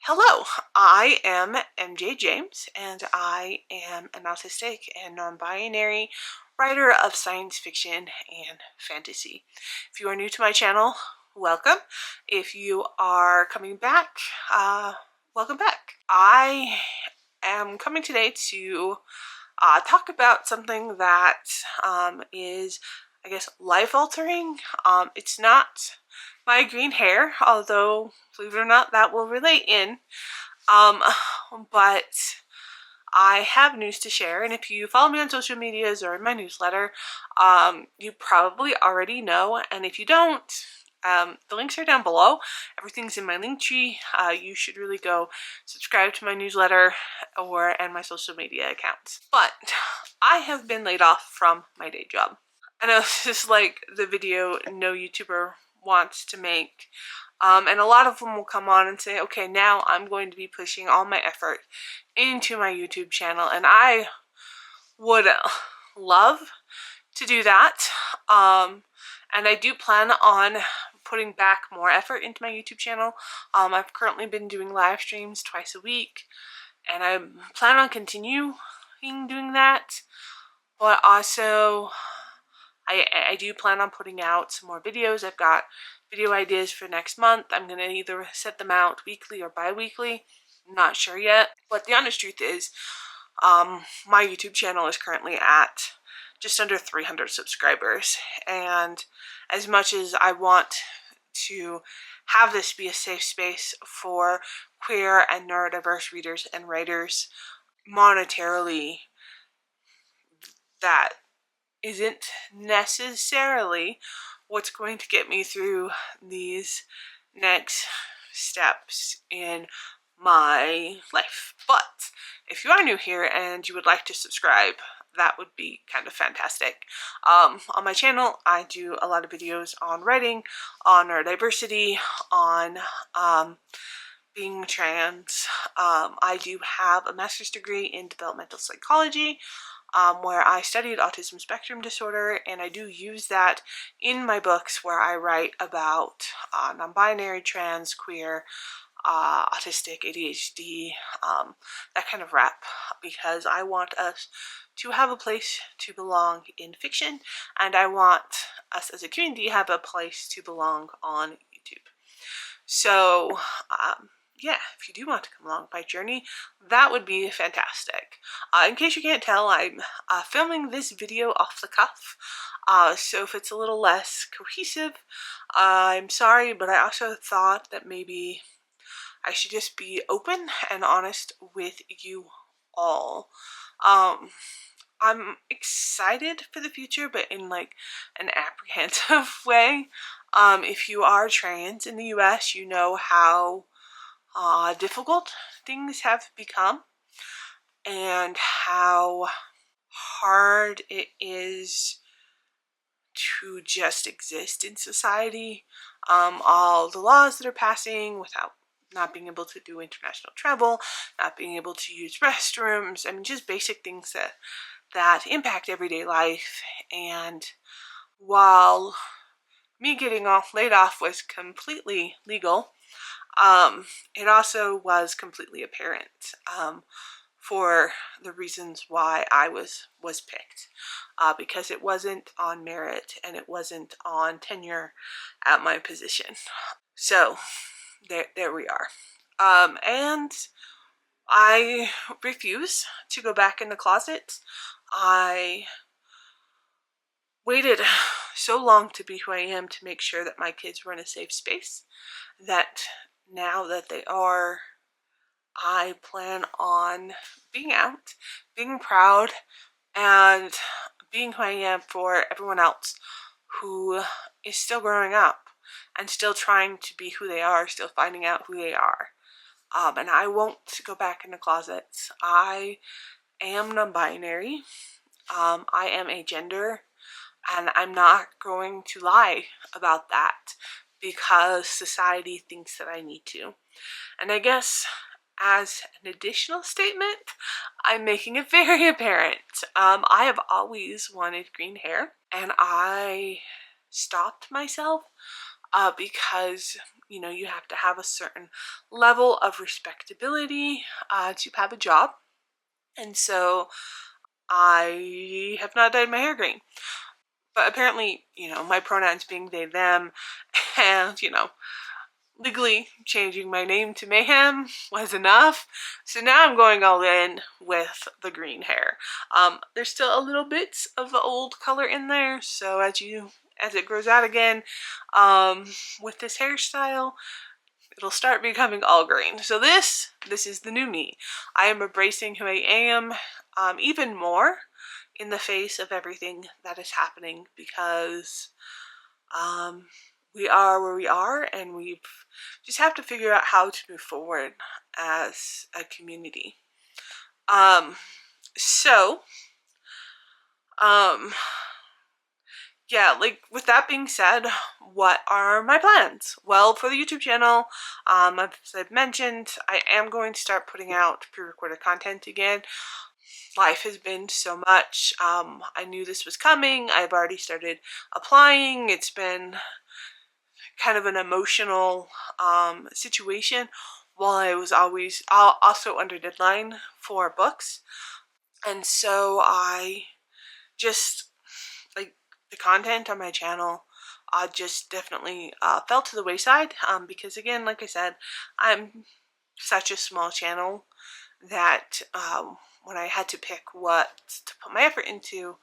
Hello, I am MJ James, and I am an autistic and non-binary writer of science fiction and fantasy. If you are new to my channel, welcome. If you are coming back, welcome back. I am coming today to talk about something that is, I guess, life-altering. It's not my green hair, although, believe it or not, that will relate in. But I have news to share, and if you follow me on social medias or in my newsletter, you probably already know, and if you don't, the links are down below. Everything's in my link tree. You should really go subscribe to my newsletter and my social media accounts. But I have been laid off from my day job. I know this is like the video no YouTuber wants to make. And a lot of them will come on and say, okay, now I'm going to be pushing all my effort into my YouTube channel. And I would love to do that. And I do plan on putting back more effort into my YouTube channel. I've currently been doing live streams twice a week, and I plan on continuing doing that. But also, I do plan on putting out some more videos. I've got video ideas for next month. I'm going to either set them out weekly or bi-weekly. I'm not sure yet. But the honest truth is, my YouTube channel is currently at just under 300 subscribers. And as much as I want to have this be a safe space for queer and neurodiverse readers and writers, monetarily, that isn't necessarily what's going to get me through these next steps in my life. But if you are new here and you would like to subscribe, that would be kind of fantastic. On my channel, I do a lot of videos on writing, on neurodiversity, on being trans. I do have a master's degree in developmental psychology, where I studied autism spectrum disorder, and I do use that in my books where I write about non-binary, trans, queer, autistic, ADHD, that kind of rap, because I want us to have a place to belong in fiction, and I want us as a community to have a place to belong on YouTube. So, yeah, if you do want to come along my journey, that would be fantastic. In case you can't tell, I'm filming this video off the cuff, so if it's a little less cohesive, I'm sorry, but I also thought that maybe I should just be open and honest with you all. I'm excited for the future, but in like an apprehensive way. If you are trans in the US, you know how difficult things have become and how hard it is to just exist in society. All the laws that are passing without not being able to do international travel, not being able to use restrooms, I mean, just basic things that impact everyday life. And while me getting laid off was completely legal, it also was completely apparent for the reasons why I was picked, because it wasn't on merit and it wasn't on tenure at my position. So there we are. And I refuse to go back in the closet. I waited so long to be who I am to make sure that my kids were in a safe space, that now that they are, I plan on being out, being proud, and being who I am for everyone else who is still growing up and still trying to be who they are, still finding out who they are. And I won't go back in the closets. I am non-binary. I am agender, and I'm not going to lie about that because society thinks that I need to. And I guess as an additional statement, I'm making it very apparent. I have always wanted green hair, and I stopped myself because you know, you have to have a certain level of respectability to have a job. And so I have not dyed my hair green. But apparently, you know, my pronouns being they, them, and, you know, legally changing my name to Mayhem was enough. So now I'm going all in with the green hair. There's still a little bits of the old color in there, so as it grows out again, with this hairstyle, it'll start becoming all green. So this is the new me. I am embracing who I am, even more in the face of everything that is happening, because we are where we are, and we just have to figure out how to move forward as a community. Yeah, like, with that being said, what are my plans? Well, for the YouTube channel, as I've mentioned, I am going to start putting out pre-recorded content again. Life has been so much. I knew this was coming. I've already started applying. It's been kind of an emotional situation while I was also under deadline for books. And so I just, like, the content on my channel just definitely fell to the wayside, because, again, like I said, I'm such a small channel that when I had to pick what to put my effort into,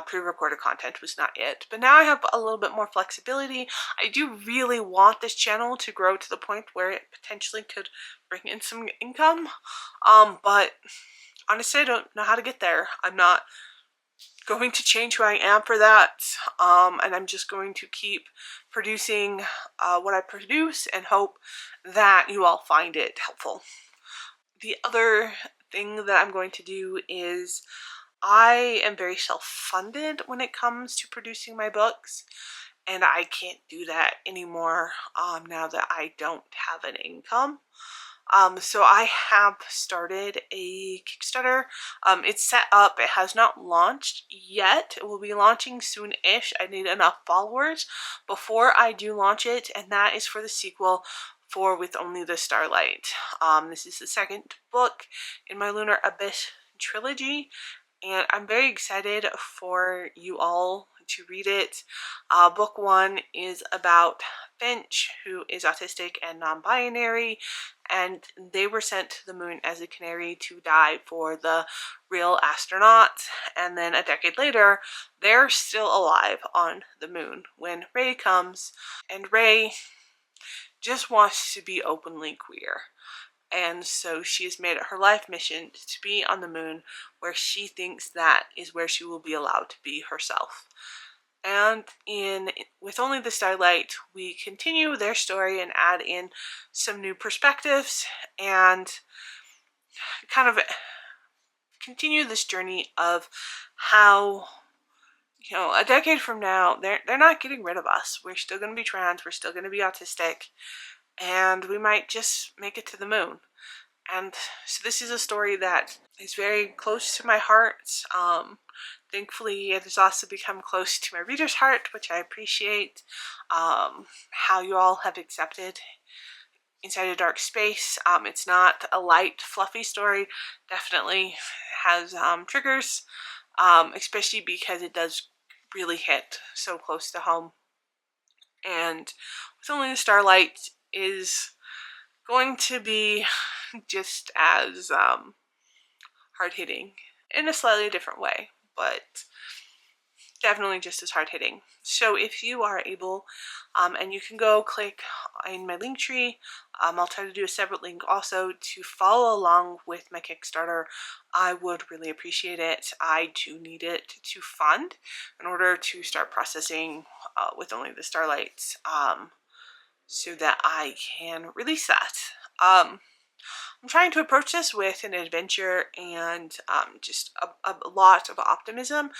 pre-recorded content was not it. But now I have a little bit more flexibility. I do really want this channel to grow to the point where it potentially could bring in some income, but honestly, I don't know how to get there. I'm not going to change who I am for that, and I'm just going to keep producing what I produce and hope that you all find it helpful. The other thing that I'm going to do is, I am very self-funded when it comes to producing my books, and I can't do that anymore now that I don't have an income. So I have started a Kickstarter. It's set up. It has not launched yet. It will be launching soon-ish. I need enough followers before I do launch it, and that is for the sequel for With Only the Starlight. This is the second book in my Lunar Abyss trilogy, and I'm very excited for you all to read it. Book one is about Finch, who is autistic and non-binary, and they were sent to the moon as a canary to die for the real astronauts, and then a decade later they're still alive on the moon when Ray comes, and Ray just wants to be openly queer. And so she has made it her life mission to be on the moon, where she thinks that is where she will be allowed to be herself. And With Only the Starlight, we continue their story and add in some new perspectives and kind of continue this journey of how, you know, a decade from now, they're not getting rid of us. We're still going to be trans, we're still going to be autistic, and we might just make it to the moon. And so this is a story that is very close to my heart. Thankfully, it has also become close to my reader's heart, which I appreciate. How you all have accepted Inside a Dark Space. It's not a light, fluffy story. Definitely has triggers, especially because it does really hit so close to home. And With Only the Starlight is going to be just as hard-hitting in a slightly different way, but definitely just as hard-hitting. So if you are able, and you can go click in my link tree, I'll try to do a separate link also to follow along with my Kickstarter. I would really appreciate it. I do need it to fund in order to start processing With Only the Starlight, so that I can release that. I'm trying to approach this with an adventure and just a lot of optimism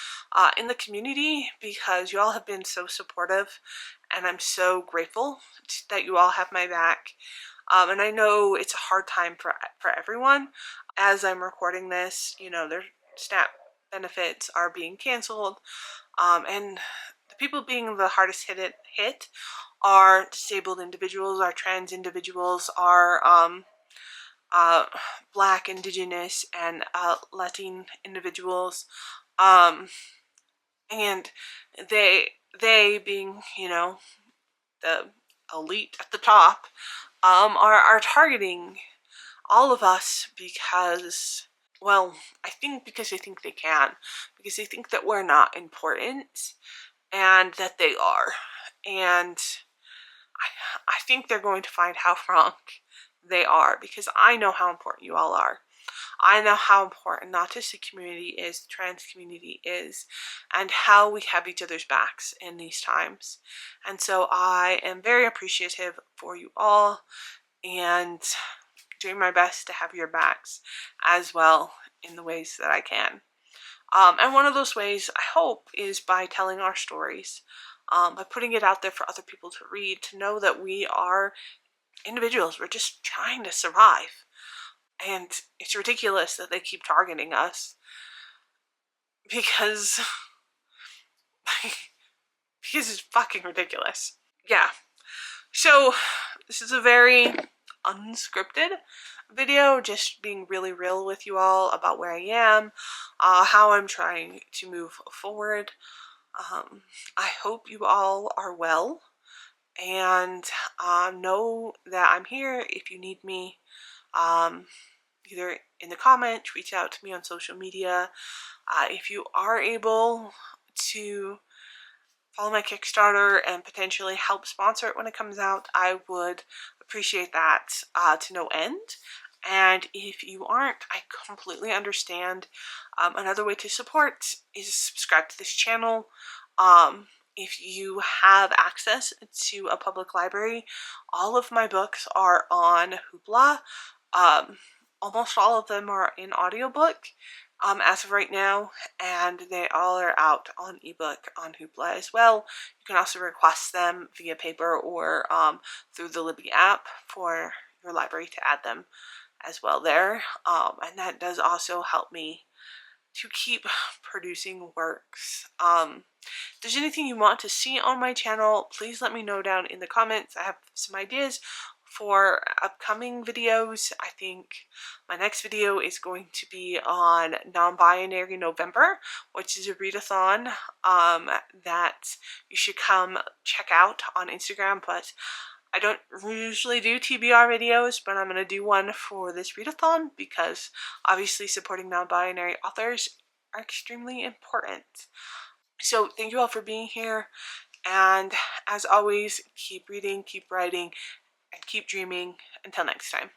in the community, because you all have been so supportive, and I'm so grateful that you all have my back. And I know it's a hard time for everyone. As I'm recording this, you know, their SNAP benefits are being canceled, and the people being the hardest hit are disabled individuals, are trans individuals, are Black, Indigenous, and Latin individuals, and they being, you know, the elite at the top, are targeting all of us because, well, I think because they think they can, because they think that we're not important, and that they are. And I think they're going to find how wrong they are, because I know how important you all are. I know how important not just the community is, the trans community is, and how we have each other's backs in these times. And so I am very appreciative for you all, and doing my best to have your backs as well in the ways that I can. And one of those ways, I hope, is by telling our stories, by putting it out there for other people to read, to know that we are individuals. We're just trying to survive. And it's ridiculous that they keep targeting us, because it's fucking ridiculous. Yeah. So this is a very unscripted video, just being really real with you all about where I am, how I'm trying to move forward. I hope you all are well, and know that I'm here if you need me. Either in the comments, reach out to me on social media. If you are able to follow my Kickstarter and potentially help sponsor it when it comes out, I would appreciate that to no end. And if you aren't, I completely understand. Another way to support is subscribe to this channel. If you have access to a public library, all of my books are on Hoopla. Almost all of them are in audiobook as of right now, and they all are out on ebook on Hoopla as well. You can also request them via paper or through the Libby app for your library to add them as well there. And that does also help me to keep producing works. If there's anything you want to see on my channel, please let me know down in the comments. I have some ideas for upcoming videos. I think my next video is going to be on Non-Binary November, which is a readathon that you should come check out on Instagram. But I don't usually do TBR videos, but I'm going to do one for this readathon because obviously supporting non-binary authors are extremely important. So thank you all for being here, and as always, keep reading, keep writing, and keep dreaming. Until next time.